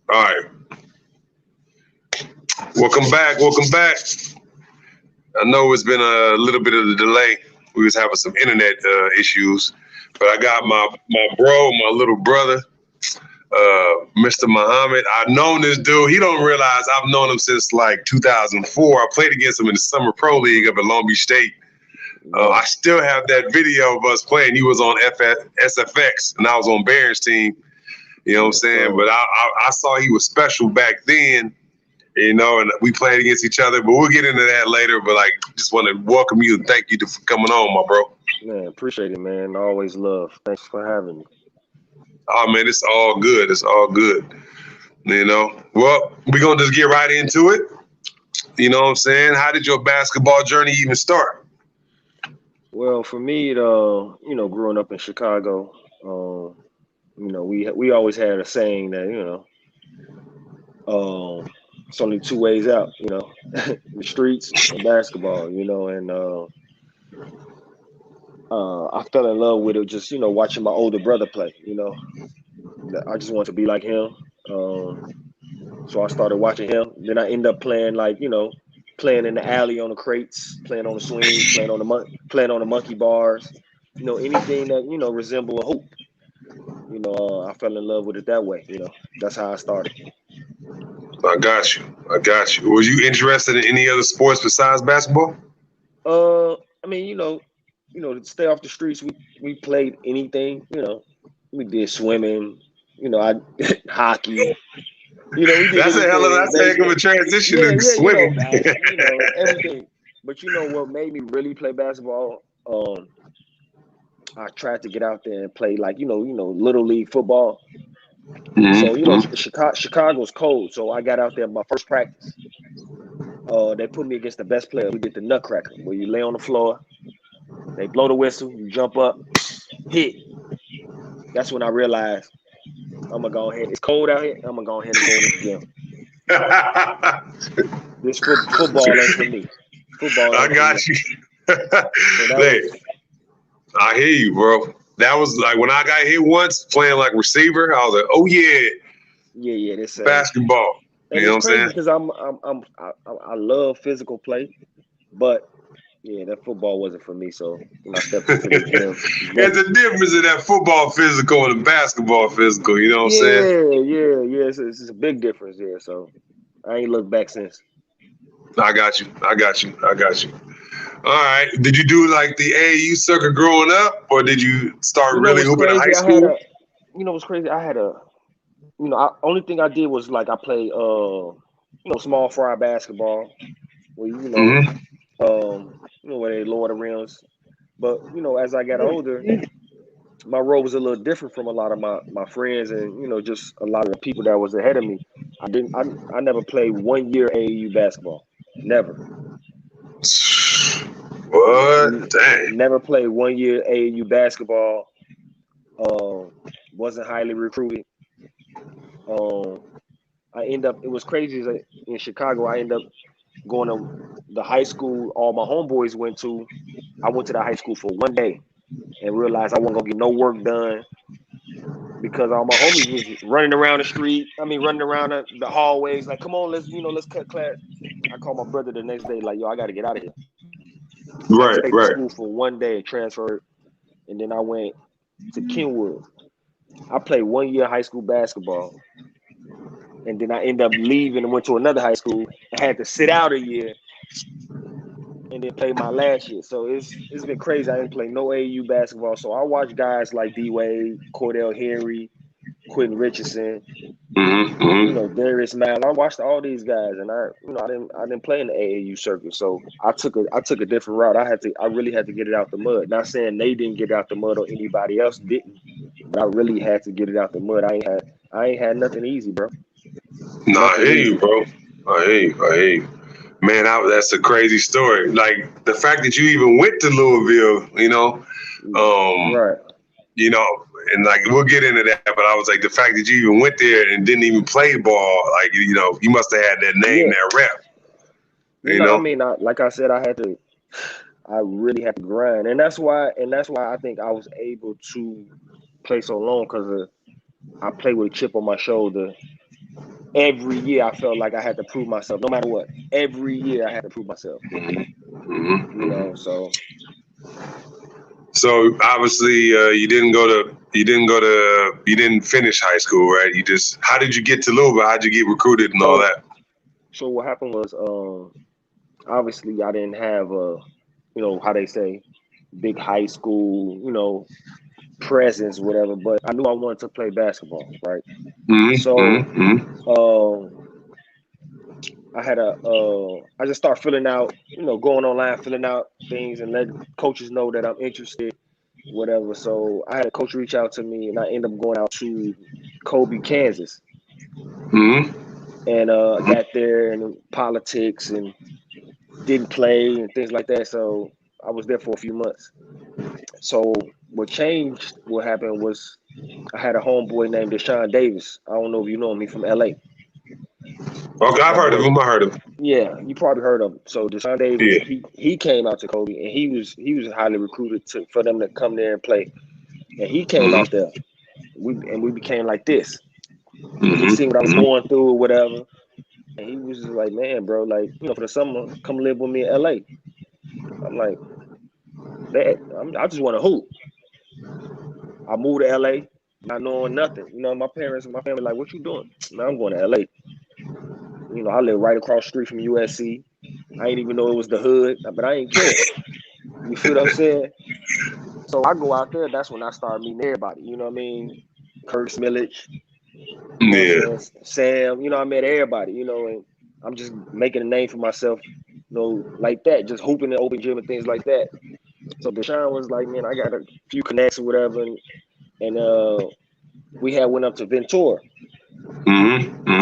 All right. Welcome back. Welcome back. I know it's been a little bit of a delay. We was having some internet issues, but I got my bro, my little brother, Mr. Mohammed. I've known this dude. He don't realize I've known him since like 2004. I played against him in the Summer Pro League up at Long Beach State. I still have that video of us playing. He was on SFX, and I was on Barron's team. You know what I'm saying? But I saw he was special back then, you know, and we played against each other. But we'll get into that later. But like, just want to welcome you and thank you for coming on, my bro. Man, appreciate it, man. Always love. Thanks for having me. Oh man, it's all good. It's all good. You know. Well, we're gonna just get right into it. You know what I'm saying? How did your basketball journey even start? Well, for me, growing up in Chicago, we always had a saying that, it's only two ways out, the streets and basketball, and I fell in love with it just, watching my older brother play, I just wanted to be like him. So I started watching him. Then I ended up playing playing in the alley on the crates, playing on the swings, playing on the monkey bars, anything that, resemble a hoop. I fell in love with it that way, That's how I started. I got you. Were you interested in any other sports besides basketball? I mean, to stay off the streets, we played anything, we did swimming, I hockey. We did that's a heck of a transition to swimming. Everything. But what made me really play basketball? I tried to get out there and play little league football. Mm-hmm. So Chicago's cold, so I got out there my first practice. They put me against the best player. We did the nutcracker, where you lay on the floor, they blow the whistle, you jump up, hit. That's when I realized I'm gonna go ahead. It's cold out here. I'm gonna go ahead and go in the gym. This football ain't for me. I got you. I hear you, bro. That was like when I got hit once playing like receiver. I was like, oh yeah. This basketball. You know what I'm saying? Because I love physical play, but yeah, that football wasn't for me. So when I stepped into the gym, there's a difference in that football physical and the basketball physical. You know what I'm saying? Yeah. It's a big difference. Yeah. So I ain't looked back since. I got you. All right. Did you do like the AAU circuit growing up, or did you start really hooping in high school? What's crazy? I had only thing I did was like I played, small fry basketball, where where they lower the rims. But as I got older, my role was a little different from a lot of my friends and just a lot of the people that was ahead of me. I never played 1 year AAU basketball. Never. What? Dang. Never played 1 year AAU basketball. Wasn't highly recruited. It was crazy in Chicago. I ended up going to the high school all my homeboys went to. I went to the high school for 1 day and realized I wasn't gonna get no work done because all my homies was running around the street. Running around the hallways. Like, come on, let's cut class. I called my brother the next day, like, yo, I got to get out of here. Right. I stayed in school for 1 day, transferred, and then I went to Kenwood. I played 1 year high school basketball, and then I ended up leaving and went to another high school. I had to sit out a year, and then play my last year. So it's been crazy. I didn't play no AAU basketball. So I watch guys like D Wade, Cordell Henry, Quentin Richardson, Darius Malin. I watched all these guys, and I didn't play in the AAU circuit. So I took a different route. I really had to get it out the mud. Not saying they didn't get it out the mud or anybody else didn't, but I really had to get it out the mud. I ain't had nothing easy, bro. No, I hear you, bro. I hear you. Man, that's a crazy story. Like the fact that you even went to Louisville, right. And like we'll get into that, but I was like the fact that you even went there and didn't even play ball, like you must have had that name, that rep. Like I said, I really had to grind, and that's why I think I was able to play so long because I play with a chip on my shoulder. every year I felt like I had to prove myself, no matter what. Every year I had to prove myself. Mm-hmm. You know, so. So obviously, you didn't finish high school, right? How did you get to Louisville? How'd you get recruited and all that? So what happened was, obviously I didn't have how they say, big high school, presence, whatever. But I knew I wanted to play basketball, right? Mm-hmm. So, Mm-hmm. I had I just started filling out, going online, filling out things and let coaches know that I'm interested, whatever. So I had a coach reach out to me and I ended up going out to Colby, Kansas. Mm-hmm. And got there and politics and didn't play and things like that. So I was there for a few months. So what happened was I had a homeboy named Deshaun Davis. I don't know if you know him. He's from LA. Okay, I've heard of him. Yeah, you probably heard of him. So Deshaun Davis, he came out to Kobe and he was highly recruited for them to come there and play. And he came out there. We became like this. He seen what I was going through or whatever. And he was just like, man, bro, like, for the summer, come live with me in LA. I'm like, I just want to hoop. I moved to LA, not knowing nothing. My parents and my family like, what you doing? Man, I'm going to LA. I live right across the street from USC. I didn't even know it was the hood, but I ain't care. You feel what I'm saying? So I go out there. That's when I started meeting everybody. You know what I mean? Kirk Smilich. Sam. I met everybody. And I'm just making a name for myself. Like that, just hooping in open gym and things like that. So Deshaun was like, man, I got a few connects or whatever, and we had went up to Ventura.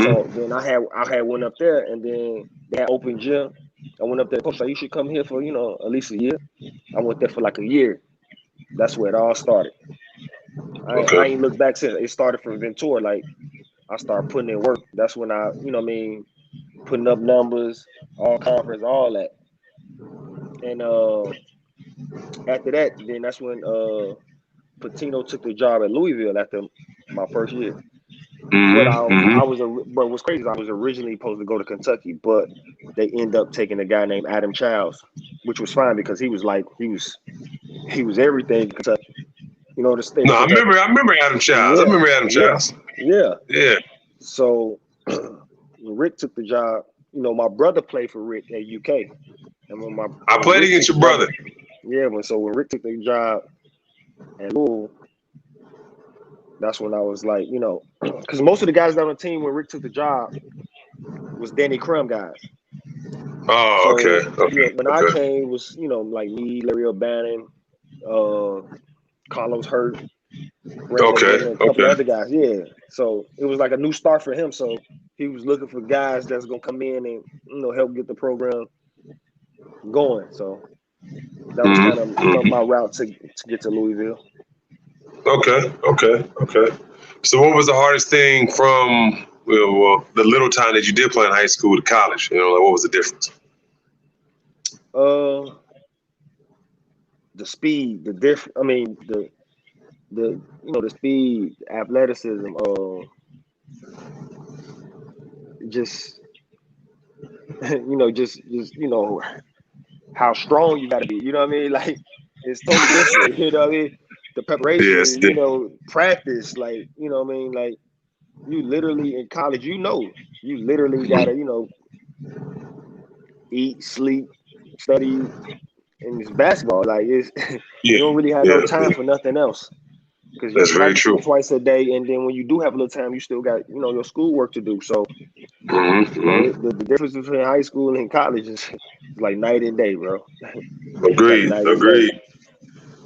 So then I had went up there, and then they had open gym. I went up there. Coach, like, you should come here for at least a year. I went there for like a year. That's where it all started. I ain't looked back since. It started from Ventura. Like I started putting in work. That's when I, putting up numbers, all conference, all that. And after that, then that's when Patino took the job at Louisville after my first year. But what's crazy is I was originally supposed to go to Kentucky, but they end up taking a guy named Adam Childs, which was fine because he was everything in Kentucky. The state. No, I remember Adam Childs. Yeah. I remember Adam Childs. Yeah. Yeah. So Rick took the job. My brother played for Rick at UK. And I played against your brother. Yeah, so when Rick took the job at Louisville, that's when I was like, because most of the guys on the team when Rick took the job was Danny Crum guys. Oh, so, okay. Yeah, when I came was, like me, Larry O'Bannon, Carlos Hurt, Brandon, and a couple other guys. Yeah. So it was like a new start for him. So he was looking for guys that's gonna come in and help get the program going. So that was kind of my route to get to Louisville. Okay. So what was the hardest thing from the little time that you did play in high school to college? What was the difference? The speed, the speed, athleticism, just how strong you gotta be. You know what I mean? Like it's totally different. You know what I mean? The preparation, practice, like what I mean? Like you literally in college, you literally gotta, eat, sleep, study, and it's basketball. Like you don't really have no time for nothing else. Because you're practicing twice a day, and then when you do have a little time, you still got your schoolwork to do. So the difference between high school and college is like night and day, bro. Agreed.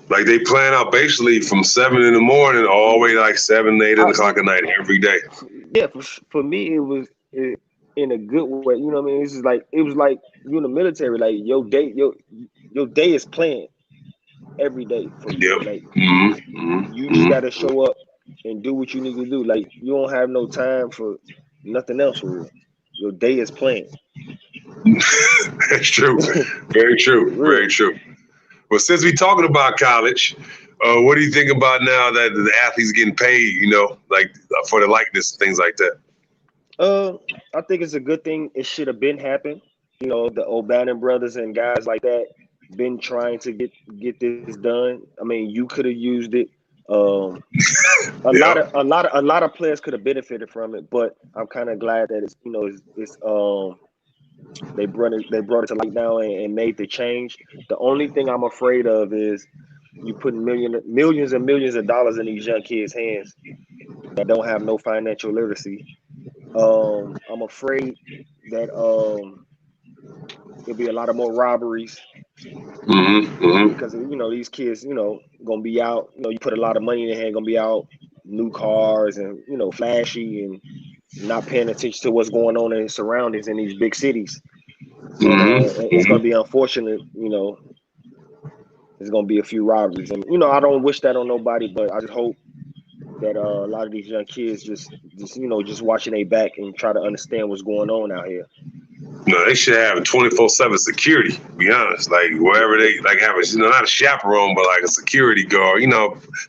Like they plan out basically from 7 in the morning all the way to like 7, 8 o'clock at night every day. Yeah, for me it was in a good way. You know what I mean? It was like you in the military. Like your day is planned every day for you. Like you just gotta show up and do what you need to do. Like you don't have no time for nothing else for real. Your day is planned. That's true. Very true. Very true. Well, since we're talking about college, what do you think about now that the athletes getting paid, like for the likeness, things like that? I think it's a good thing. It should have been happened. You know, the O'Bannon brothers and guys like that been trying to get this done. I mean, you could have used it. A lot of players could have benefited from it, but I'm kind of glad that it's they brought it to light now and made the change. The only thing I'm afraid of is you putting millions and millions of dollars in these young kids' hands that don't have no financial literacy. I'm afraid that there'll be a lot of more robberies because these kids gonna be out. You put a lot of money in their hand, gonna be out new cars and flashy and not paying attention to what's going on in the surroundings in these big cities. It's gonna be unfortunate. There's gonna be a few robberies, and I don't wish that on nobody, but I just hope that a lot of these young kids just watching their back and try to understand what's going on out here. No, they should have 24/7 security. To be honest, like wherever they have not a chaperone, but like a security guard.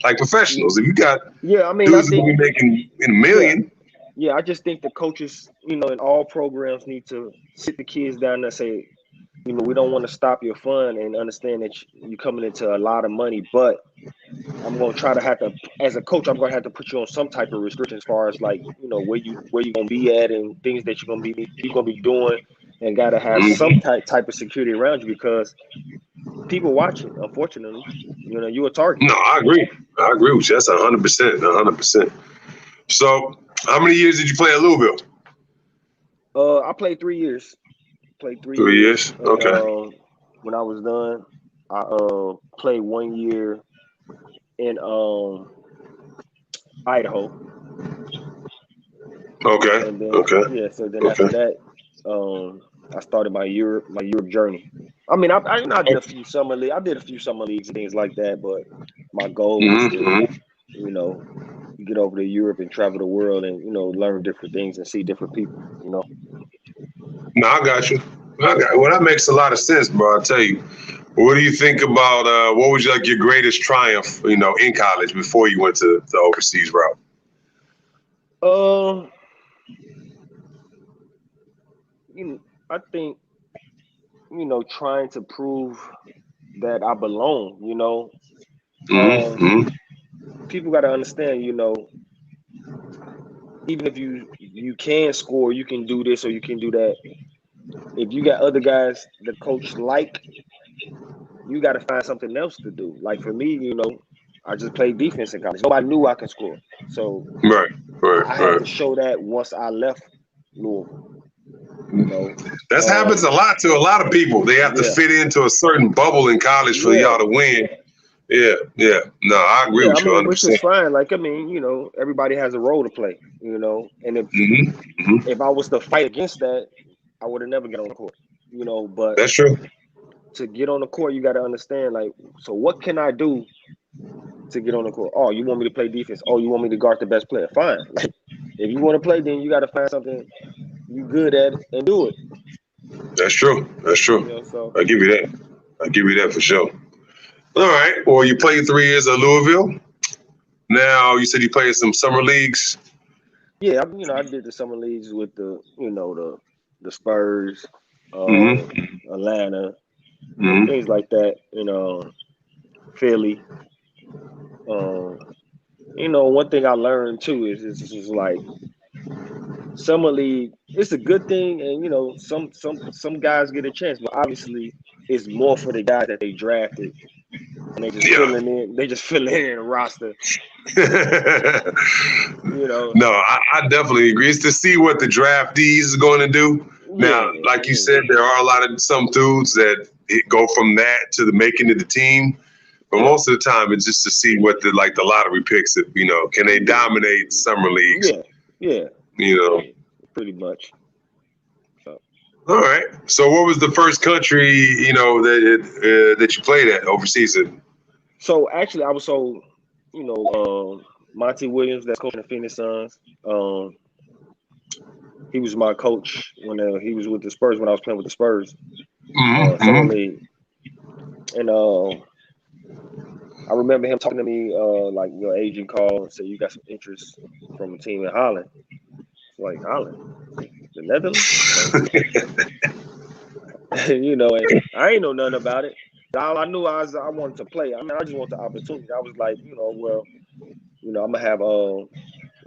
Like professionals. If you got dudes who be making $1 million. Yeah, I just think the coaches, in all programs need to sit the kids down and say, we don't want to stop your fun and understand that you're coming into a lot of money, but I'm going to try to as a coach, I'm going to have to put you on some type of restriction as far as like, where you going to be at and things that you're going to be doing, and got to have some type of security around you because people watching, unfortunately, you're a target. No, I agree with you. That's 100%. So how many years did you play at Louisville? I played 3 years. Played 3 years. And, okay. When I was done, I played 1 year in Idaho. Okay. And then, okay. Yeah. So then after that, I started my Europe journey. I mean, I did a few summer leagues. I did a few summer leagues and things like that. But my goal was to, get over to Europe and travel the world and learn different things and see different people. No, I got you. Well, that makes a lot of sense, bro. I'll tell you. What do you think about what was like your greatest triumph, in college before you went to the overseas route? I think trying to prove that I belong. People got to understand. Even if you can score, you can do this or you can do that. If you got other guys the coach like, you got to find something else to do. Like for me, I just played defense in college. Nobody knew I could score. So I had to show that once I left Louisville. That happens a lot to a lot of people. They have to fit into a certain bubble in college for y'all to win. Yeah. No, I agree with you 100%. Which is fine. Like, everybody has a role to play, and if I was to fight against that, I would have never get on the court, but that's true. To get on the court, you got to understand, like, so what can I do to get on the court? Oh, you want me to play defense? Oh, you want me to guard the best player? Fine. Like, if you want to play, then you got to find something you good at and do it. That's true. So I give you that for sure. All right. Well, you played 3 years at Louisville. Now you said you played some summer leagues. Yeah, I did the summer leagues with the the Spurs, Atlanta, things like that. Philly. One thing I learned too is it's just like summer league. It's a good thing, and some guys get a chance, but obviously it's more for the guys that they drafted. And they just filling in. They just filling in a roster. No, I definitely agree. It's to see what the draftees is going to do. Now, like you said, there are a lot of some dudes that go from that to the making of the team. But most of the time, it's just to see what the lottery picks. Can they dominate summer leagues? Yeah. Pretty much. So. All right. So, what was the first country that you played at overseas? So actually, I was Monty Williams, that's coaching the Phoenix Suns. He was my coach when he was with the Spurs when I was playing with the Spurs. Summer league, and I remember him talking to me like your agent called and said you got some interest from a team in Holland. Like Holland, the Netherlands. You know, and I ain't know nothing about it. All I knew I wanted to play. I mean, I just want the opportunity. I was like, you know, well, you know, I'm gonna have you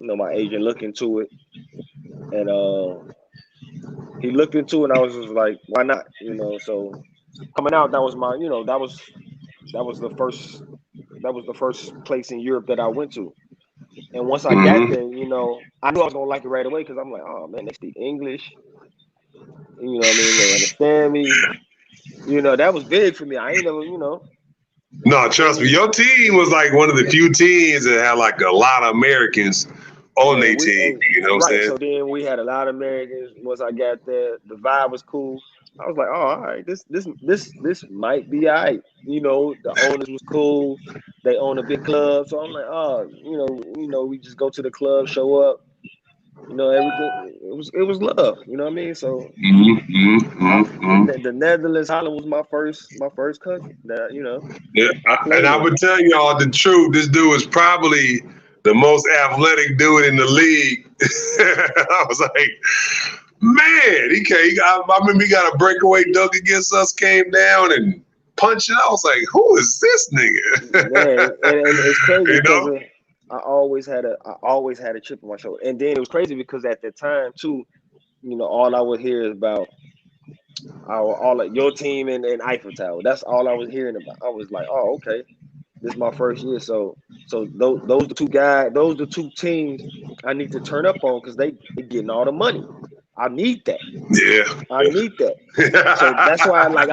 know, my agent look into it, and he looked into it, and I was just like, why not? You know, so coming out, that was my, you know, that was the first place in Europe that I went to. And once I got there, you know, I knew I was gonna like it right away because I'm like, oh man, they speak English. You know what I mean? They understand me. You know, that was big for me. I ain't never, you know. No, trust me, your team was like one of the few teams that had like a lot of Americans on their team. You know what I'm saying? So then we had a lot of Americans. Once I got there, the vibe was cool. I was like, oh, all right, this might be all right. You know, the owners was cool. They own a big club, so I'm like, oh, you know, we just go to the club, show up. You know, everything. It was love. You know what I mean? So the Netherlands, Holland was my first country. That, you know. Yeah, and I would tell y'all the truth. This dude is probably the most athletic dude in the league. I was like, man, I remember he got a breakaway dunk against us, came down and punched it. I was like, who is this nigga? Man, and it's crazy you because know? I always had a chip on my shoulder. And then it was crazy because at the time too, you know, all I would hear is about all of your team and Eiffel Tower. That's all I was hearing about. I was like, oh, okay, this is my first year. So those the two teams I need to turn up on because they getting all the money. I need that. Yeah. I need that. So that's why I'm like,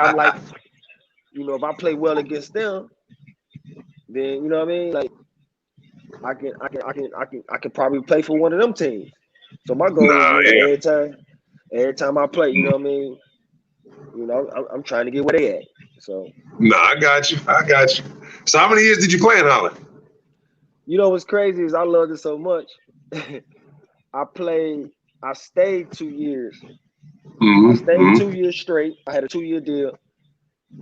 you know, if I play well against them, then you know what I mean? Like I can probably play for one of them teams. So my goal is, you know, every time I play, you know what I mean? You know, I'm trying to get where they at. So I got you. So how many years did you play in Holland? You know what's crazy is I loved it so much. I stayed 2 years. I stayed 2 years straight. I had a 2-year deal.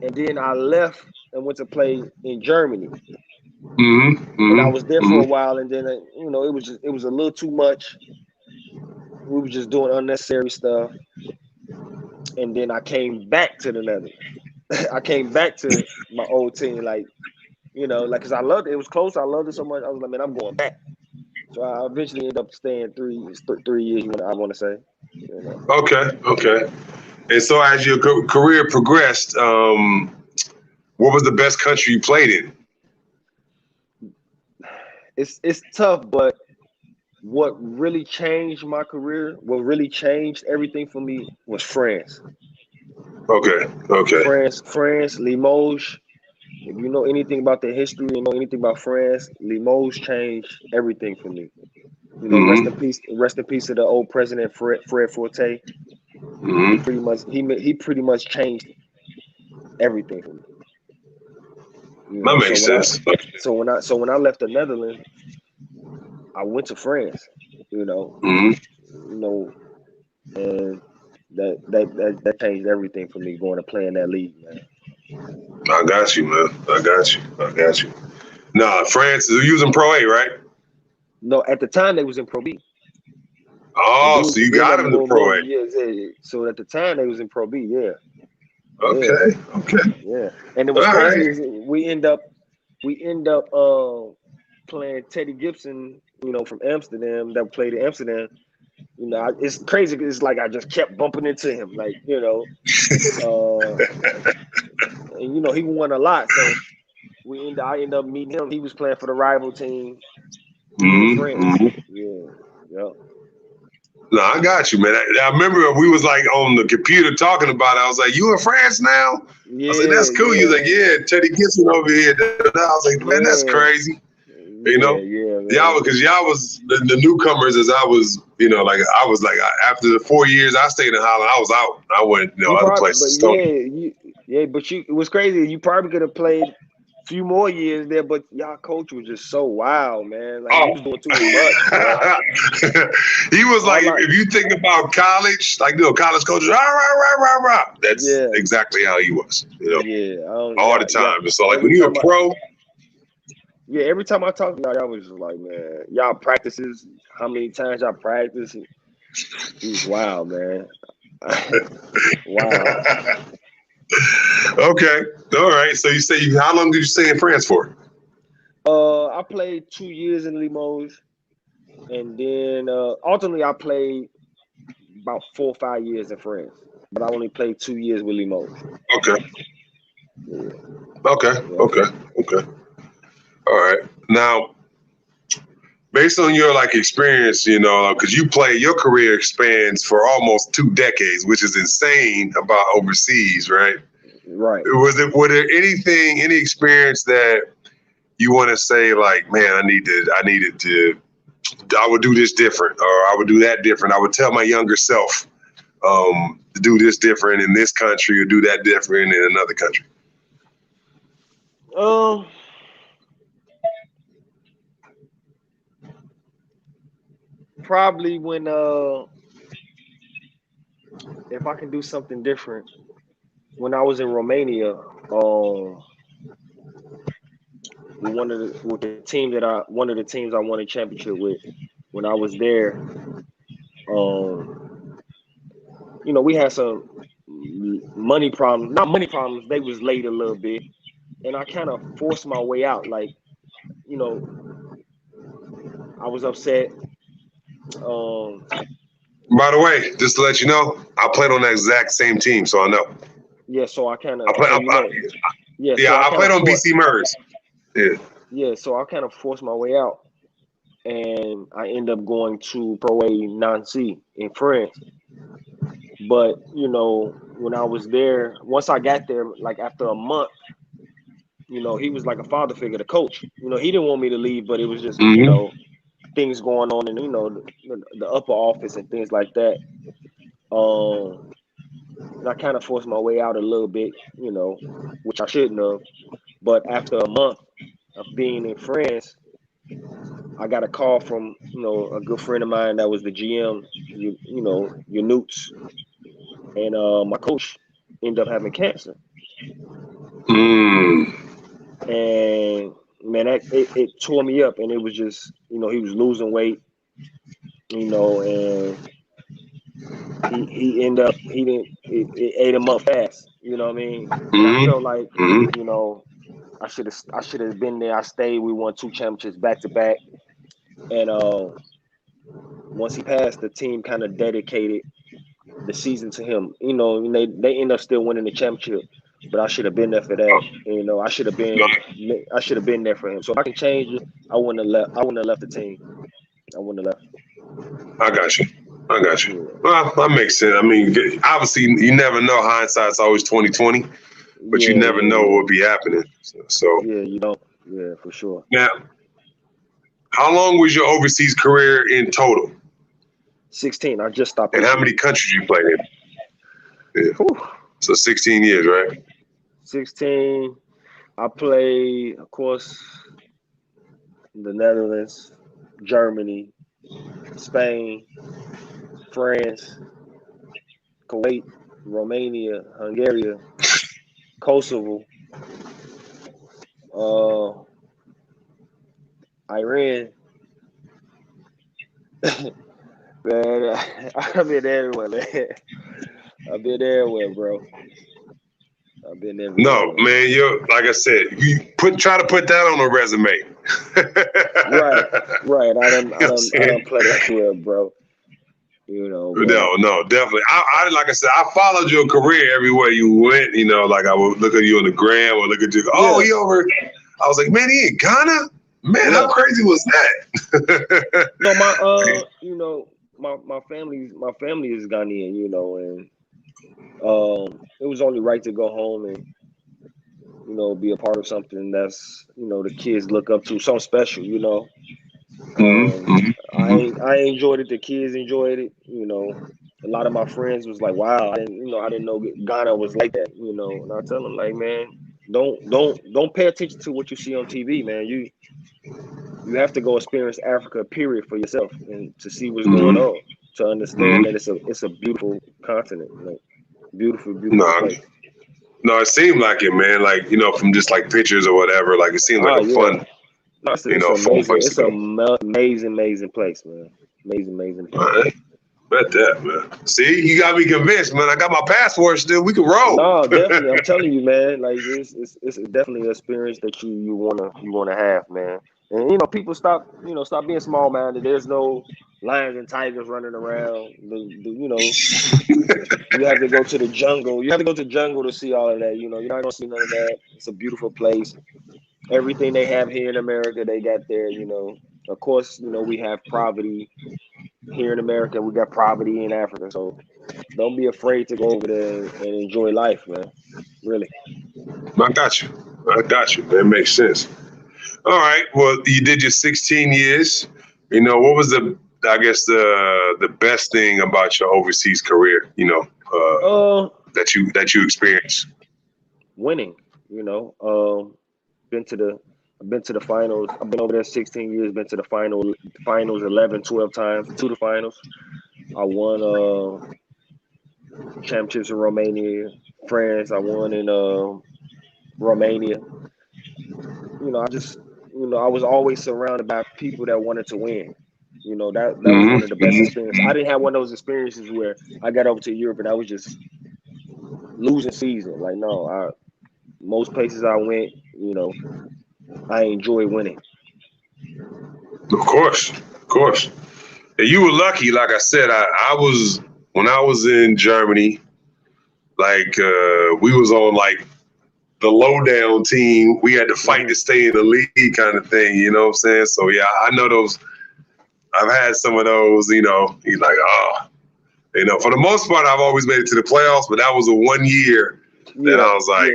And then I left and went to play in Germany. And I was there for a while, and then you know, it was a little too much. We were just doing unnecessary stuff. And then I came back to the Netherlands. I came back to my old team, like, you know, like, because I loved it. It was close. I loved it so much. I was like, man, I'm going back. So I eventually ended up staying 3 years, I want to say. You know. Okay. And so as your career progressed, what was the best country you played in? It's tough, but what really changed my career, what really changed everything for me was France. Okay. France, Limoges. If you know anything about the history, you know anything about France, Limoges changed everything for me. You know, rest in peace to the old president Fred Forte. He pretty much changed everything for me. You know, that makes sense. So when I left the Netherlands, I went to France. You know, and that changed everything for me going to play in that league, man. I got you, man. I got you. Nah, France, you was in Pro A, right? No, at the time they was in Pro B. Oh, so you got him to Pro A. Yeah. So at the time they was in Pro B, yeah. Okay. Yeah. And it was crazy. Right. We end up playing Teddy Gibson, you know, from Amsterdam that played in Amsterdam. You know, it's crazy. It's like I just kept bumping into him, like, you know. And you know, he won a lot, so I ended up meeting him. He was playing for the rival team in France. Yeah. No, I got you, man. I remember we was like on the computer talking about it. I was like, "You in France now?" I was like, "That's cool." You was like, "Yeah, Teddy Gibson over here." I was like, "Man, that's crazy." You know, y'all, because y'all was the newcomers. As I was, you know, like I was like after the 4 years I stayed in Holland, I was out. I went, you know, other places. But it was crazy. You probably could have played few more years there, but y'all coach was just so wild, man. Like he was doing too much. He was like, if you think about college, like, you know, college coaches, rah. That's exactly how he was. You know, all the time. And so, like, when you're a pro. Every time I talk to y'all was just like, man, y'all practices, how many times y'all practice? He's wild, man. Wow. Okay. All right. So you say how long did you stay in France for? I played 2 years in Limoges, and then ultimately I played about 4 or 5 years in France, but I only played 2 years with Limoges. Okay. Yeah. Okay. Yeah. Okay. All right. Now, based on your experience, because your career expands for almost 2 decades, which is insane about overseas, right? Right. Was there any experience that you want to say man, I would do this different, or I would do that different. I would tell my younger self to do this different in this country or do that different in another country? Probably when if I can do something different. When I was in Romania, one of the teams I won a championship with. When I was there, we had some money problems. Not money problems. They was late a little bit, and I kind of forced my way out. I was upset. By the way, just to let you know, I played on that exact same team, so I know. Yeah, so I kind of. I played on BC Mers. Yeah. Yeah, so I kind of forced my way out, and I ended up going to Pro A Nancy in France. But when I was there, once I got there, after a month, he was like a father figure, the coach. He didn't want me to leave, but it was just things going on in the upper office and things like that. And I kind of forced my way out a little bit, which I shouldn't have. But after a month of being in France, I got a call from a good friend of mine that was the GM, your Newts, and my coach ended up having cancer. And man, it tore me up, and it was just he was losing weight, and he ended up it ate him up fast. You know what I mean? And I felt like I should have been there. I stayed. We won 2 championships back to back, and once he passed, the team kind of dedicated the season to him. And they end up still winning the championship, but I should have been there for that. I should have been there for him. So if I can change it, I wouldn't have left the team. I wouldn't have left. I got you. Well, that makes sense. I mean, obviously, you never know. Hindsight's always 20/20, but you never know what will be happening. So yeah, you don't. Yeah, for sure. Now, how long was your overseas career in total? 16. I just stopped. And how many countries you played in? Yeah. So 16 years, right? 16. I played, of course, the Netherlands, Germany, Spain, France, Kuwait, Romania, Hungary, Kosovo, Iran. Man, I've been everywhere, man. I've been everywhere, bro. I've been everywhere. No, man, you're like I said, you try to put that on a resume. Right. I don't play that well, bro. No, definitely. I like I said, I followed your career everywhere you went. I would look at you on the gram or look at you. Oh, he over. I was like, man, he in Ghana. Man, how crazy was that? No, my family is Ghanaian, and it was only right to go home and be a part of something that's the kids look up to, something special, I enjoyed it. The kids enjoyed it. A lot of my friends was like, "Wow, I didn't know Ghana was like that." And I tell them like, man, don't pay attention to what you see on TV, man. You have to go experience Africa, period, for yourself, and to see what's going on, to understand that it's a beautiful continent, beautiful place. No, it seemed like it, man. From just pictures or whatever. It seems like a fun. It's amazing. It's an amazing place, man. Amazing place. All right. Bet that, man. See, you got me convinced, man. I got my passport still. We can roll. No, definitely. I'm telling you, man. Like it's definitely an experience that you wanna have, man. And people stop being small minded. There's no lions and tigers running around. You have to go to the jungle. You have to go to the jungle to see all of that. You're not gonna see none of that. It's a beautiful place. Everything they have here in America, they got there. Of course, we have poverty here in America. We got poverty in Africa. So don't be afraid to go over there and enjoy life, man. Really. I got you. That makes sense. All right. Well, you did your 16 years. What was the best thing about your overseas career? That you experienced. Winning. I've been to the finals. I've been over there 16 years. Been to the finals 11, 12 times. To the finals. I won championships in Romania, France. I won in Romania. I was always surrounded by people that wanted to win. That was one of the best experiences. I didn't have one of those experiences where I got over to Europe and I was just losing season. Like, no, most places I went, I enjoy winning. Of course. And you were lucky, like I said. When I was in Germany, like we was on like the lowdown team. We had to fight to stay in the league, kind of thing. You know what I'm saying? So yeah, I know those. I've had some of those. You're like, for the most part, I've always made it to the playoffs, but that was a 1 year that I was like,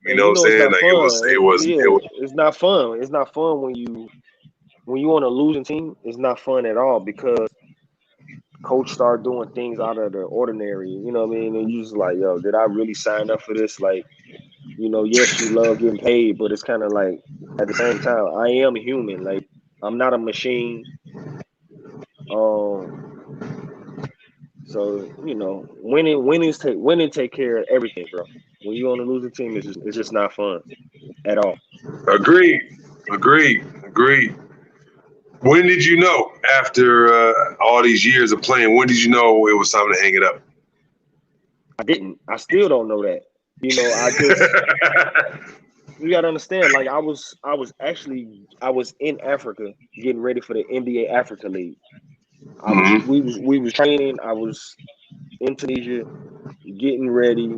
you know what I'm saying? Like it was. It's not fun. It's not fun when you on a losing team. It's not fun at all because coach start doing things out of the ordinary. You know what I mean? And you just like, yo, did I really sign up for this? Like, yes, you love getting paid, but it's kind of like at the same time, I am human. Like, I'm not a machine. So winning take care of everything, bro. When you on a losing team, it's just not fun at all. Agreed. When did you know, after all these years of playing, when did you know it was time to hang it up? I didn't. I still don't know that. I just you gotta understand. Like I was in Africa getting ready for the NBA Africa League. We was training. I was in Tunisia getting ready.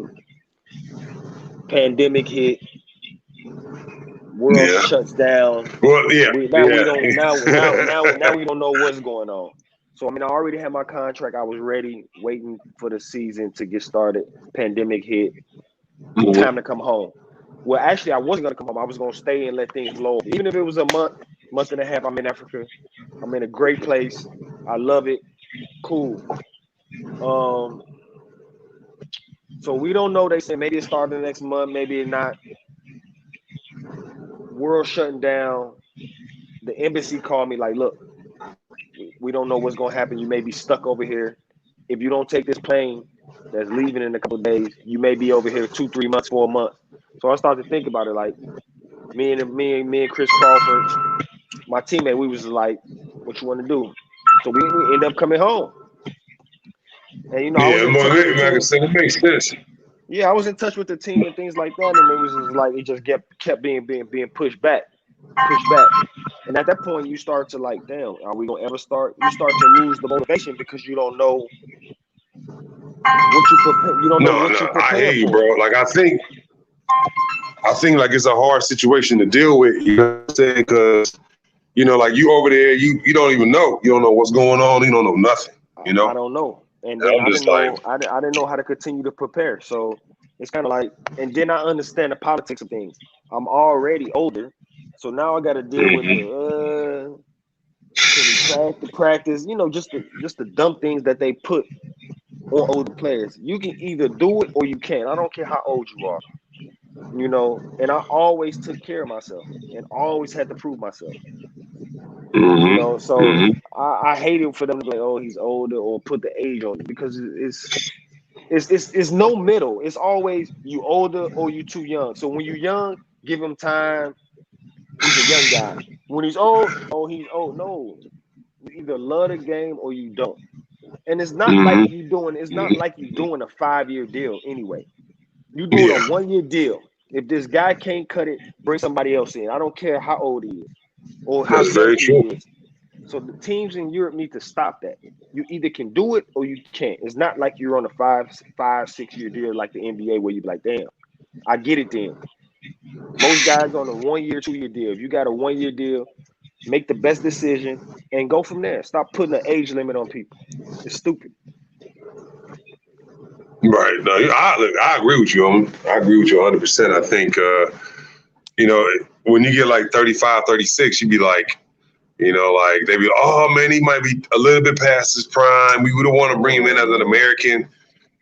Pandemic hit. World shuts down. Well, yeah. We don't know what's going on. So I already had my contract. I was ready, waiting for the season to get started. Pandemic hit. Time to come home. Well, actually, I wasn't gonna come home. I was gonna stay and let things blow. Even if it was a month and a half. I'm in Africa. I'm in a great place. I love it. Cool. So we don't know. They say maybe it started next month, maybe not. World shutting down. The embassy called me like, look, we don't know what's gonna happen. You may be stuck over here. If you don't take this plane that's leaving in a couple of days, you may be over here 2, 3 months, 4 months. So I started to think about it. Like me and Chris Crawford, my teammate, we was like, what you want to do? So we end up coming home. And it makes sense. Yeah, I was in touch with the team and things like that, and it was just like it just kept being pushed back. And at that point, you start to like, damn, are we gonna ever start? You start to lose the motivation because you don't know what you prepare. You don't know what you prepare for. I hear you, bro. Like I think like it's a hard situation to deal with. You know what I'm saying? Because like you over there, you don't even know. You don't know what's going on. You don't know nothing. I don't know. And then I didn't know how to continue to prepare. So it's kind of like, and then I understand the politics of things. I'm already older, so now I got to deal with the practice. Just the dumb things that they put on older players. You can either do it or you can't. I don't care how old you are. And I always took care of myself and always had to prove myself. So I hate it for them to be like, oh, he's older or put the age on it because it's no middle. It's always you older or you too young. So when you're young, give him time. He's a young guy. When he's old, he's old. No, you either love the game or you don't. And it's not like you doing. It's not like you doing a 5-year deal anyway. You doing a 1-year deal. If this guy can't cut it, bring somebody else in. I don't care how old he is or how That's very young true. he is. So the teams in Europe need to stop that. You either can do it or you can't. It's not like you're on a 6-year deal like the NBA where you be like, damn, I get it then. Most guys on a 1-year, 2-year deal. If you got a 1-year deal, make the best decision and go from there. Stop putting an age limit on people. It's stupid. Right. No, I agree with you. I agree with you 100%. I think, when you get like 35, 36, you be like, like they be, oh man, he might be a little bit past his prime. We would want to bring him in as an American.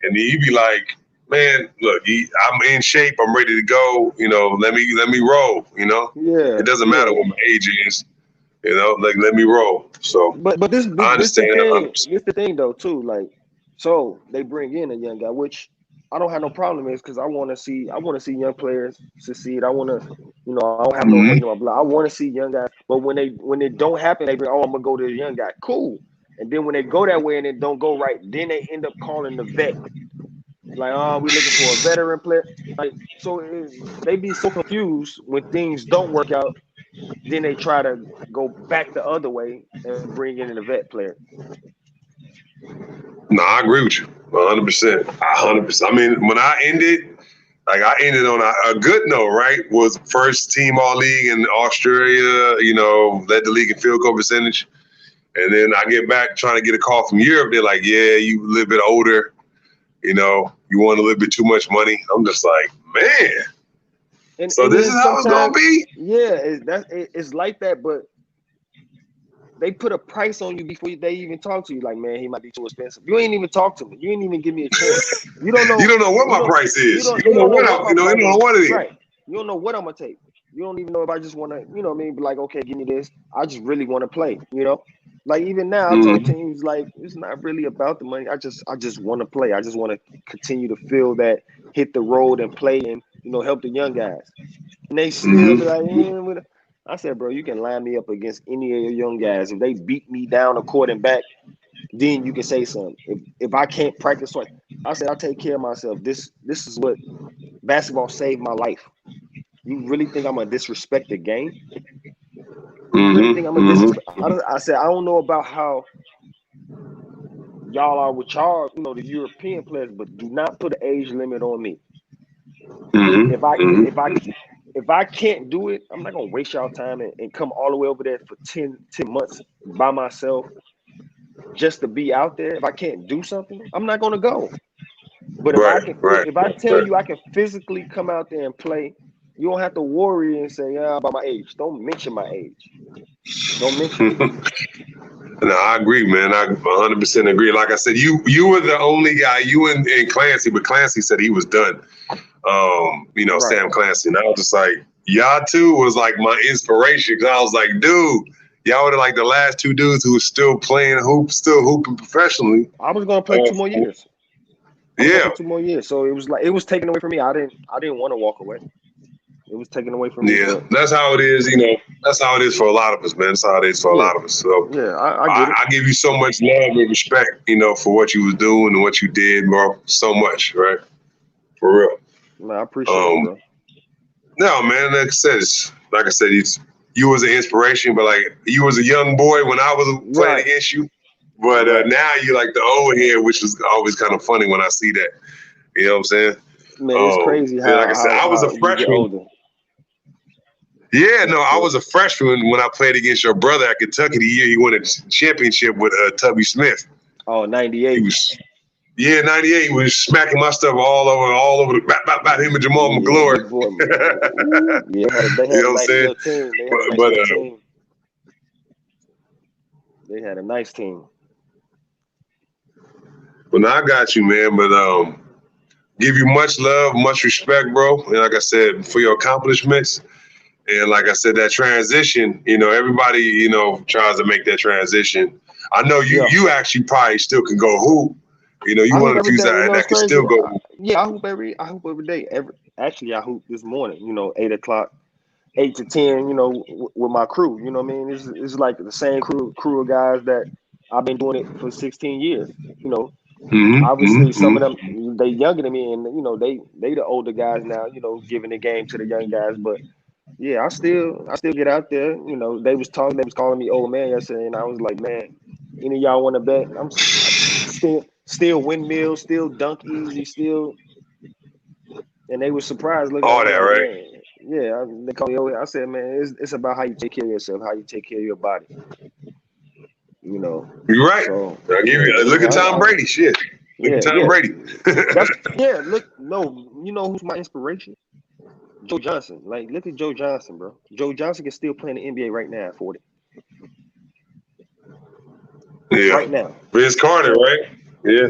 And then you be like, man, look, I'm in shape. I'm ready to go. Let me roll. Yeah. It doesn't matter what my age is. Like let me roll. So, but this I understand. This the thing though too. Like, so they bring in a young guy, which I don't have no problem with, because I want to see young players succeed. I want to, I don't have no hate in my blood. I want to see young guys. But when it don't happen, they bring, oh, I'm gonna go to the young guy. Cool. And then when they go that way and it don't go right, then they end up calling the vet. Like, oh, we're looking for a veteran player. Like, so they be so confused when things don't work out. Then they try to go back the other way and bring in a vet player. No, I agree with you 100%. 100%. I mean, when I ended on a good note, right? Was first team all league in Australia, led the league in field goal percentage. And then I get back trying to get a call from Europe. They're like, yeah, you a little bit older, you want a little bit too much money. I'm just like, man. So this is how it's going to be? Yeah, it's like that, but they put a price on you before they even talk to you. Like, man, he might be too expensive. You ain't even talk to me. You ain't even give me a chance. You don't know. You don't know what my price is. You don't know what it is. Right. You don't know what I'm gonna take. You don't even know if I just want to, you know what I mean? Be like, okay, give me this. I just really want to play. Like even now, I told teams like it's not really about the money. I just want to play. I just want to continue to feel that, hit the road and play, and help the young guys. And they still be like, I said, bro, you can line me up against any of your young guys. If they beat me down the court and back, then you can say something. If I can't practice, I said, I'll take care of myself. This is what basketball saved my life. You really think I'm gonna disrespect the game? You really think I'm gonna disrespect? I said, I don't know about how y'all are with y'all, the European players, but do not put an age limit on me. If I can't do it, I'm not gonna waste y'all time and come all the way over there for 10 months by myself just to be out there. If I can't do something, I'm not gonna go. But if I tell you I can physically come out there and play, you don't have to worry and say, about my age. Don't mention my age. Don't mention it. No, I agree, man. I 100% agree. Like I said, you were the only guy, you and Clancy, but Clancy said he was done. Right. Sam Clancy. And I was just like, y'all two was like my inspiration, because I was like, dude, y'all were like the last two dudes who were still playing hooping professionally. I was gonna play 2 more years. 2 more years. So it was taken away from me. I didn't want to walk away. It was taken away from me. Yeah, that's how it is. That's how it is for a lot of us, man. That's how it is for a lot of us. So yeah, I get it. I give you so much love and respect, for what you was doing and what you did, bro. So much, right? For real. Man, I appreciate it, bro. No, man. Like I said, you was an inspiration, but like you was a young boy when I was playing against you. But now you're like the old head, which is always kind of funny when I see that. You know what I'm saying? Man, it's crazy how, like I said, I was a freshman. Yeah, no, I was a freshman when I played against your brother at Kentucky the year he won a championship with Tubby Smith. Oh, 98. 98. He was smacking my stuff all over the bat him and Jamal McGlory. Yeah, they had a nice little team. They had a nice team. But now I got you, man. But give you much love, much respect, bro. And like I said, for your accomplishments. And like I said, that transition, everybody, tries to make that transition. I know you actually probably still can go hoop. You want to use that can still go. Yeah, I hoop every day. Actually, I hoop this morning, 8 o'clock, 8 to 10, with my crew. You know what I mean? It's like the same crew of guys that I've been doing it for 16 years. You know, Mm-hmm. obviously some of Mm-hmm. them they younger than me, and you know they the older guys now. You know, giving the game to the young guys, but yeah, I still get out there. You know, they was calling me old man yesterday, and I was like, man, any of y'all want to bet? I'm still windmill, still dunk easy, still. And they were surprised looking at All me that, like, right? man, yeah. They call me old. I said, man, it's about how you take care of yourself, how you take care of your body. You know, You're right. so I give yeah, you. Look at Tom Brady. Shit. Look at Tom yeah. Brady. Look, no, you know who's my inspiration? Joe Johnson. Like, look at Joe Johnson, bro. Joe Johnson can still play in the NBA right now at 40. Yeah. Right now. Vince Carter, So, right? Yeah.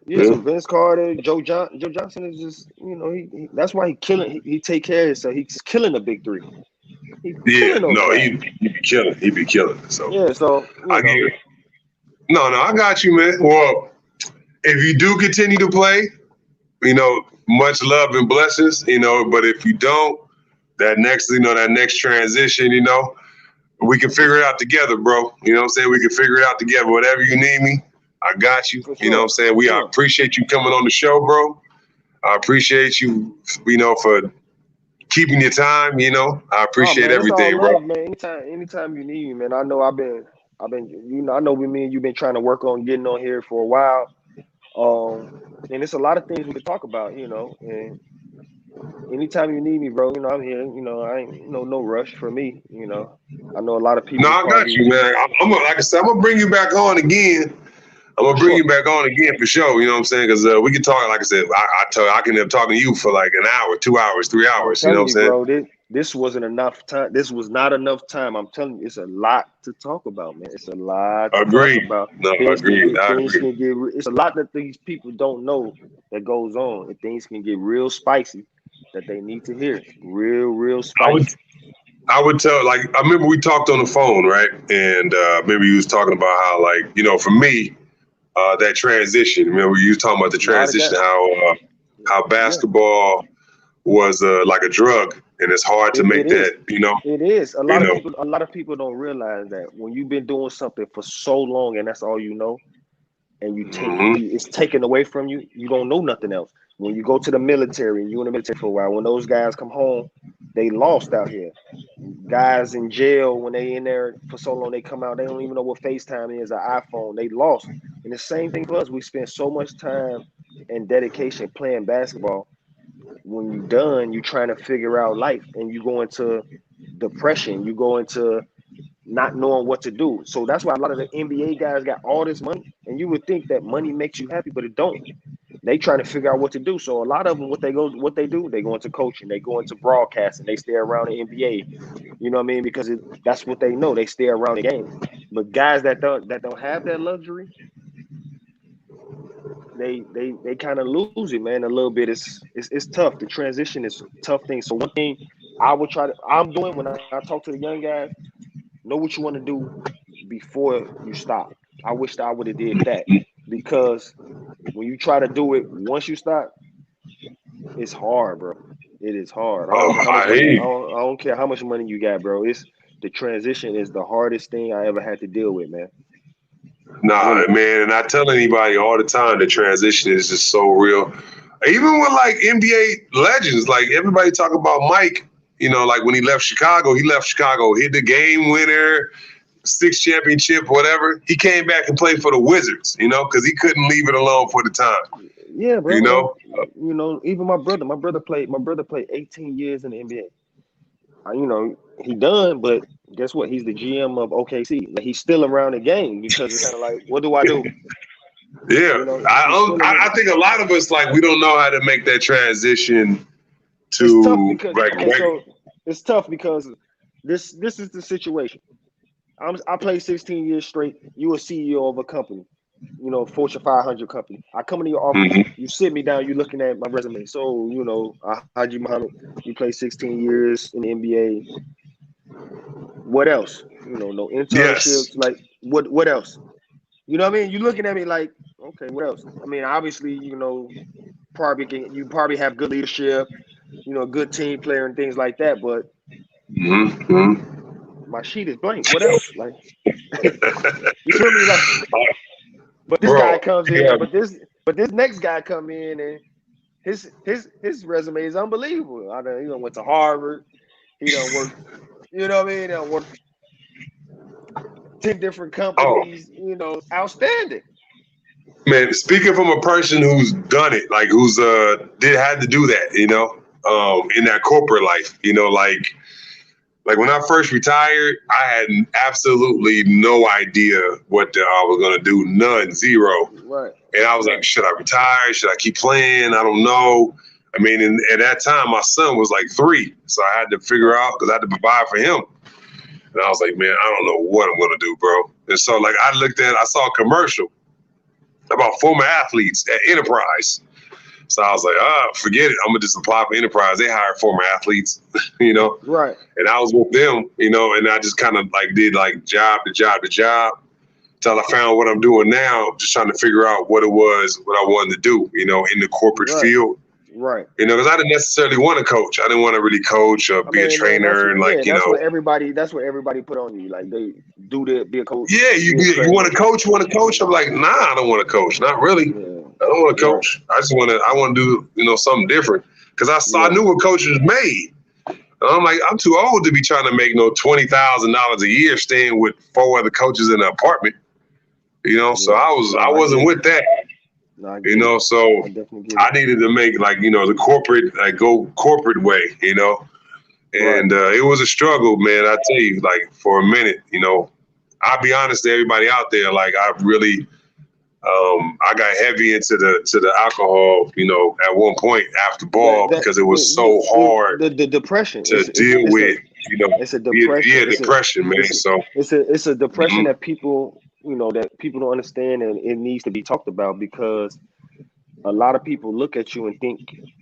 yeah, so Vince Carter, Joe Johnson is just, you know, he that's why he killing. He take care of himself. He's killing the big three. He's Yeah. killing those No, guys. he be killing. He be killing. So Yeah, so I you get know, it. No, I got you, man. Well, if you do continue to play, you know, much love and blessings, you know, but if you don't, that next transition, you know, we can figure it out together, bro. You know what I'm saying? We can figure it out together. Whatever you need me, I got you. for You know what I'm sure, saying? I sure. appreciate you coming on the show, bro. I appreciate you, you know, for keeping your time, you know. I Oh appreciate man, it's all everything, bro. love, man. Anytime you need me, man. I know you know, I know with me and you've been trying to work on getting on here for a while. And it's a lot of things we could talk about, you know. And anytime you need me, bro, you know, I'm here. You know, I ain't no rush for me. You know, I know a lot of No, people I got probably you, man. Like I said, I'm gonna bring you back on again. I'm gonna for bring sure. you back on again for sure. You know what I'm saying? Because we can talk. Like I said, I can end up talking to you for like an hour, 2 hours, 3 hours. You know what Telling I'm you, saying? bro, this wasn't enough time. This was not enough time. I'm telling you, it's a lot to talk about, man. It's a lot to talk Agreed. about. No, agreed. I Things agree. can get. It's a lot that these people don't know that goes on, and things can get real spicy that they need to hear. Real I would spicy. I would tell, like, I remember we talked on the phone, right? And maybe you was talking about how, like, you know, for me, that transition. Remember you was talking about the A lot of transition, guys. how Yeah, basketball was like a drug, and it's hard to it make is. that, you know, It is. you know. A lot of people don't realize that when you've been doing something for so long and that's all you know, and Hmm. it's taken away from you, you don't know nothing else. When you go to the military and you in the military for a while, when those guys come home, they lost out here. Guys in jail, when they in there for so long, they come out, they don't even know what FaceTime is, an iPhone. They lost. And the same thing for us. We spend so much time and dedication playing basketball. When you done, you trying to figure out life, and you go into depression. You go into not knowing what to do. So that's why a lot of the NBA guys got all this money, and you would think that money makes you happy, but it don't. They trying to figure out what to do. So a lot of them, what they do, they go into coaching, they go into broadcasting, they stay around the NBA. You know what I mean? Because that's what they know. They stay around the game. But guys that don't have that luxury, they kind of lose it, man. A little bit. It's tough. The transition is a tough thing. So one thing I'm doing when I talk to the young guys, know what you want to do before you stop. I wish that I would have did that, because when you try to do it once you stop, it's hard, bro. It is hard. I don't care how I much hear money. you. I don't care how much money you got, bro. It's the transition is the hardest thing I ever had to deal with, man. Nah, Really. man, and I tell anybody all the time the transition is just so real. Even with like NBA legends, like everybody talk about Mike, you know, like when he left Chicago, hit the game winner, six championship, whatever. He came back and played for the Wizards, you know, because he couldn't leave it alone for the time, Yeah, you bro. And know. you know, even my brother played 18 years in the NBA. You know, he done, but guess what? He's the GM of OKC. Like, he's still around the game, because it's kind of like, what do I do? Yeah, You know, he's still I around. think a lot of us like we don't know how to make that transition It's tough to because like okay, so it's tough because this is the situation. I played 16 years straight. You a CEO of a company, you know, Fortune 500 company. I come into your office, Mhm. you sit me down, you looking at my resume. So, you know, Alhaji Mohammed, you played 16 years in the NBA. What else? You know, no Yes. internships. Like, what else? You know what I mean? You looking at me like, okay, what else? I mean, obviously, you know, you probably have good leadership, you know, good team player and things like that. But Mm-hmm. my sheet is blank. What else? Like, you feel me? Like, but this guy Bro, comes in, yeah, but this next guy come in and his resume is unbelievable. He done went to Harvard. He done worked. You know what I mean? He done worked 10 different oh companies. You know, outstanding. man, speaking from a person who's done it, like who's had to do that, in that corporate life, like when I first retired, I had absolutely no idea what I was gonna do, none, zero. Right. And I was like, should I retire? Should I keep playing? I don't know. I mean, at that time, my son was like 3, so I had to figure out because I had to provide for him. And I was like, man, I don't know what I'm gonna do, bro. And so, like, I saw a commercial about former athletes at Enterprise. So I was like, forget it. I'm gonna just apply for Enterprise. They hire former athletes, Right. And I was with them, and I just kind of like did like job to job to job till I found what I'm doing now, just trying to figure out what it was, what I wanted to do, in the corporate field. Right. Because I didn't necessarily want to coach. I didn't want to really coach or be a trainer that's what everybody put on you. Like they do to be a coach. Yeah, you want to coach, I'm like, nah, I don't want to coach. Not really. Yeah. I don't want to coach. I want to do, something different. Because I knew what coaches made. And I'm like, I'm too old to be trying to make $20,000 a year staying with 4 other coaches in an apartment. So I wasn't with that. No, so I needed to make the corporate, go corporate way, and it was a struggle, man. I tell you, like for a minute, I'll be honest to everybody out there, like I really, I got heavy into the alcohol, at one point after ball because it was so hard. The depression to deal with, it's a depression. Yeah, depression, man. So it's a depression that people, don't understand, and it needs to be talked about because a lot of people look at you and think,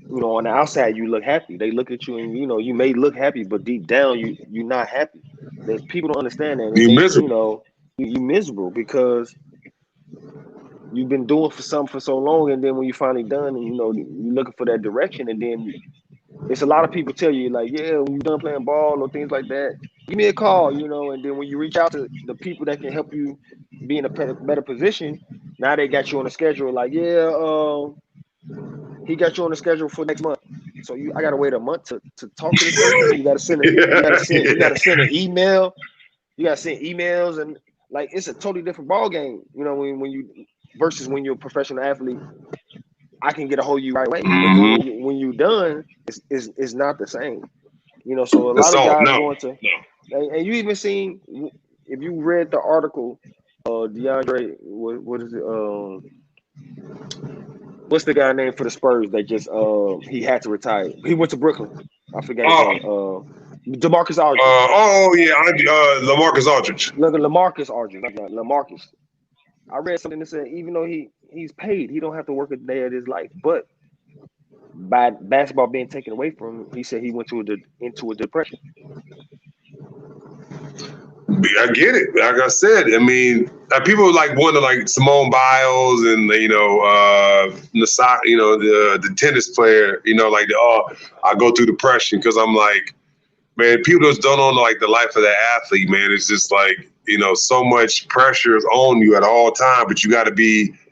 on the outside you look happy. They look at you and you may look happy, but deep down you're not happy. That people don't understand that. You're miserable. You miserable because you've been doing for something for so long, and then when you finally done, and you're looking for that direction, and then it's a lot of people tell you like, yeah, when you're done playing ball or things like that, give me a call, and then when you reach out to the people that can help you be in a better position, now they got you on the schedule. Like, yeah, he got you on the schedule for next month, so I gotta wait a month to talk to this person. You gotta send an email. You gotta send emails, and like it's a totally different ball game. When you versus when you're a professional athlete, I can get a hold of you right away. Mm-hmm. But when you're done, it's not the same. So a lot of guys going to, and you even seen, if you read the article, DeAndre, what is it? What's the guy name for the Spurs that just he had to retire? He went to Brooklyn. I forget his name. DeMarcus Aldridge. LaMarcus Aldridge. Look at LaMarcus Aldridge. LaMarcus. I read something that said even though he's paid, he don't have to work a day of his life. But by basketball being taken away from him, he said he went into a depression. I get it. Like I said, I mean, people wonder Simone Biles and the tennis player. I go through depression because I'm like, man, people just don't know the life of that athlete, man. It's just so much pressure is on you at all times, but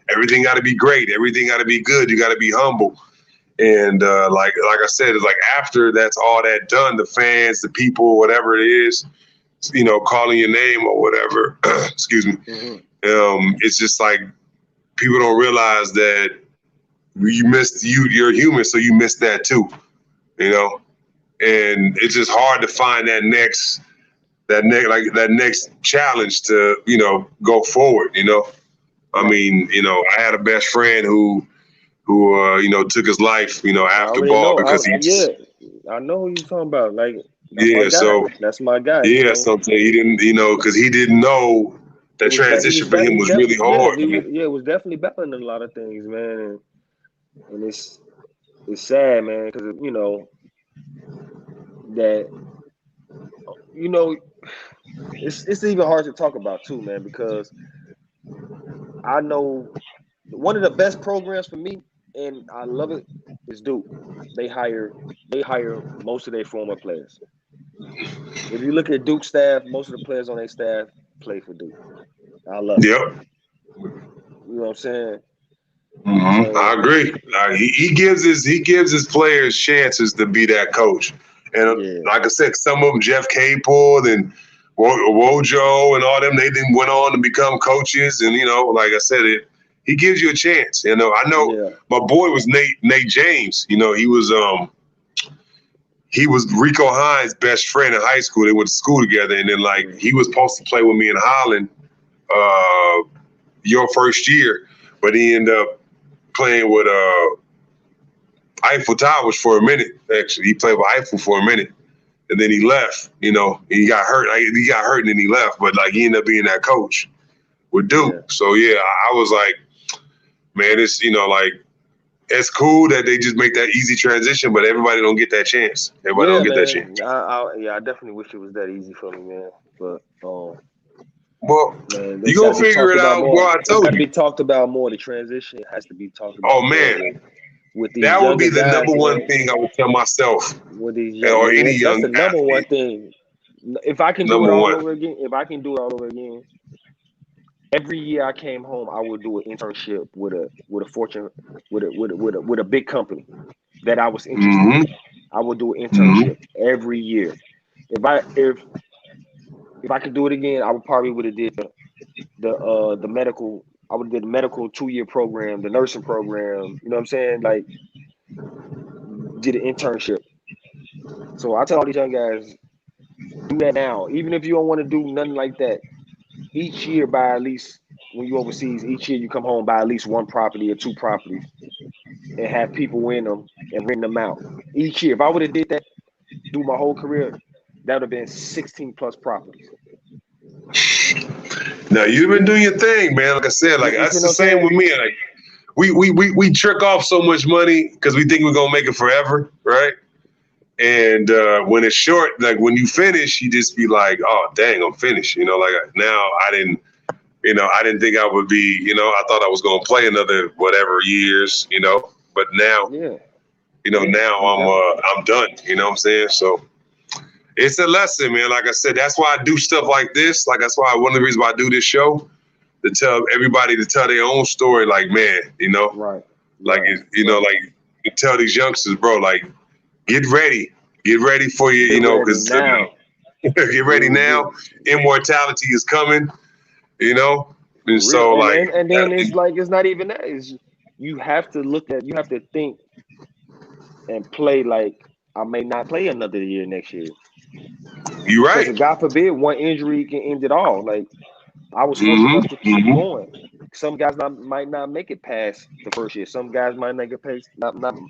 everything got to be great. Everything got to be good. You got to be humble. And like I said, it's after that's all that done, the fans, the people, whatever it is, calling your name or whatever, excuse me. Mm-hmm. It's just people don't realize that you're human, so you missed that too, and it's just hard to find that next challenge to, go forward, I mean, I had a best friend who took his life, after ball because I know who you're talking about. That's my guy. Yeah, so he didn't, because he didn't know that transition for him was really hard. It was definitely battling a lot of things, man, and it's sad, man, because that it's even hard to talk about too, man, because I know one of the best programs for me, and I love it, is Duke. They hire most of their former players. If you look at Duke staff, most of the players on their staff play for Duke. I love it. Yep. You know what I'm saying? Mm-hmm. I agree. He gives his players chances to be that coach. And like I said, some of them, Jeff Capel and Wojo and all them, they then went on to become coaches. And, you know, like I said, he gives you a chance. You know, I know my boy was Nate James. You know, he was Rico Hines' best friend in high school. They went to school together. And then, like, he was supposed to play with me in Holland your first year, but he ended up playing with Eiffel Towers for a minute. Actually, he played with Eiffel for a minute, and then he left. You know, he got hurt. He got hurt, and then he left. But like, he ended up being that coach with Duke. Yeah. So yeah, I was like, man, it's, you know, like, it's cool that they just make that easy transition, but everybody don't get that chance. Everybody don't get that chance. I definitely wish it was that easy for me, man. But well, man, you gonna figure it out. Well, I told you. It has to be talked about more. The transition has to be talked about. Oh man, that would be the number one thing I would tell myself, with these or any young. That's the number one thing. If I can do it all over again, every year I came home, I would do an internship with a big company that I was interested in. I would do an internship every year. If I could do it again, I would have did the medical. I would have did the medical 2-year program, the nursing program. You know what I'm saying? Like, did an internship. So I tell all these young guys, do that now. Even if you don't want to do nothing like that, each year buy at least, when you overseas, each year you come home, buy at least 1 property or 2 properties and have people in them and rent them out. Each year, if I would have did that, do my whole career, that would have been 16 plus properties. Now you've been doing your thing, man. Like I said, like that's the same with me. Like we trick off so much money because we think we're gonna make it forever, right? And when it's short, like when you finish, you just be like, oh dang, I'm finished. You know, like now I didn't think I would be, you know, I thought I was gonna play another whatever years, you know, but now now I'm done. You know what I'm saying? So it's a lesson, man. Like I said, that's why I do stuff like this. Like, that's why one of the reasons why I do this show, to tell everybody to tell their own story. Like, man, you know, right? Like, you know, like, to tell these youngsters, bro, like, get ready for you, you know, because get ready now. Immortality is coming, you know, and so like, and then it's like, it's not even that. It's, you have to think and play like, I may not play another year next year. You're right. Because God forbid one injury can end it all. Like, I was fortunate enough to keep going. Some guys might not make it past the first year. Some guys might not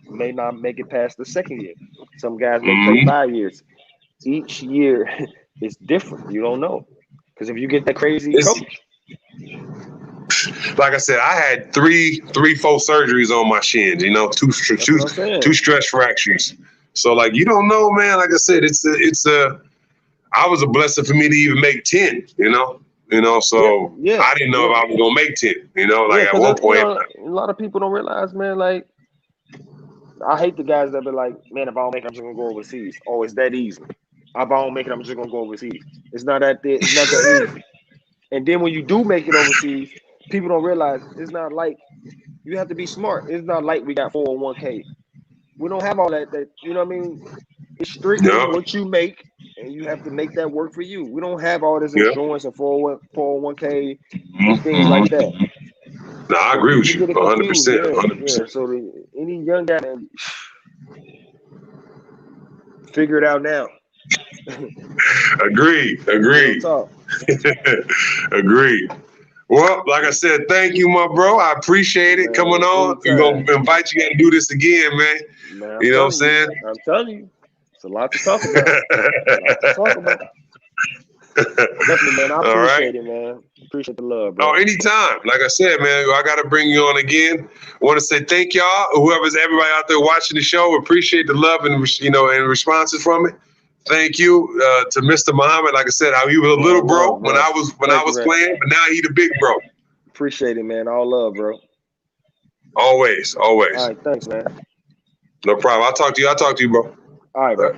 may not make it past the second year. Some guys may play 5 years. Each year is different. You don't know, because if you get that crazy coach. Like I said, I had three, 4 surgeries on my shins. You know, two stress fractures. So like, you don't know, man. Like I said, I was a blessing for me to even make 10. You know, so I didn't know if I was gonna make 10. You know, like at one point, a lot of people don't realize, man. Like, I hate the guys that be like, man, if I don't make it, I'm just gonna go overseas. Oh, it's that easy. If I don't make it, I'm just gonna go overseas. It's not that easy. And then when you do make it overseas, people don't realize it's not like, you have to be smart. It's not like we got 401k. We don't have all that, you know what I mean? It's strictly what you make, and you have to make that work for you. We don't have all this insurance and 401k and things like that. No, I agree with you 100%. 100%. Yeah. So any young guy, man, figure it out now. Agreed. Agreed. Well, like I said, thank you, my bro. I appreciate it coming on. We're going to invite you to do this again, man. You know what I'm saying? I'm telling you. It's a lot to talk about. Definitely, man. I appreciate it, man. Appreciate the love, bro. Oh, anytime. Like I said, man, I got to bring you on again. I want to say thank y'all. Everybody out there watching the show, appreciate the love and, and responses from it. Thank you to Mr. Mohammed. Like I said, he was a little bro when I was playing, but now he the big bro. Appreciate it, man. All love, bro. Always. All right, thanks, man. No problem. I'll talk to you, bro. All right, bro.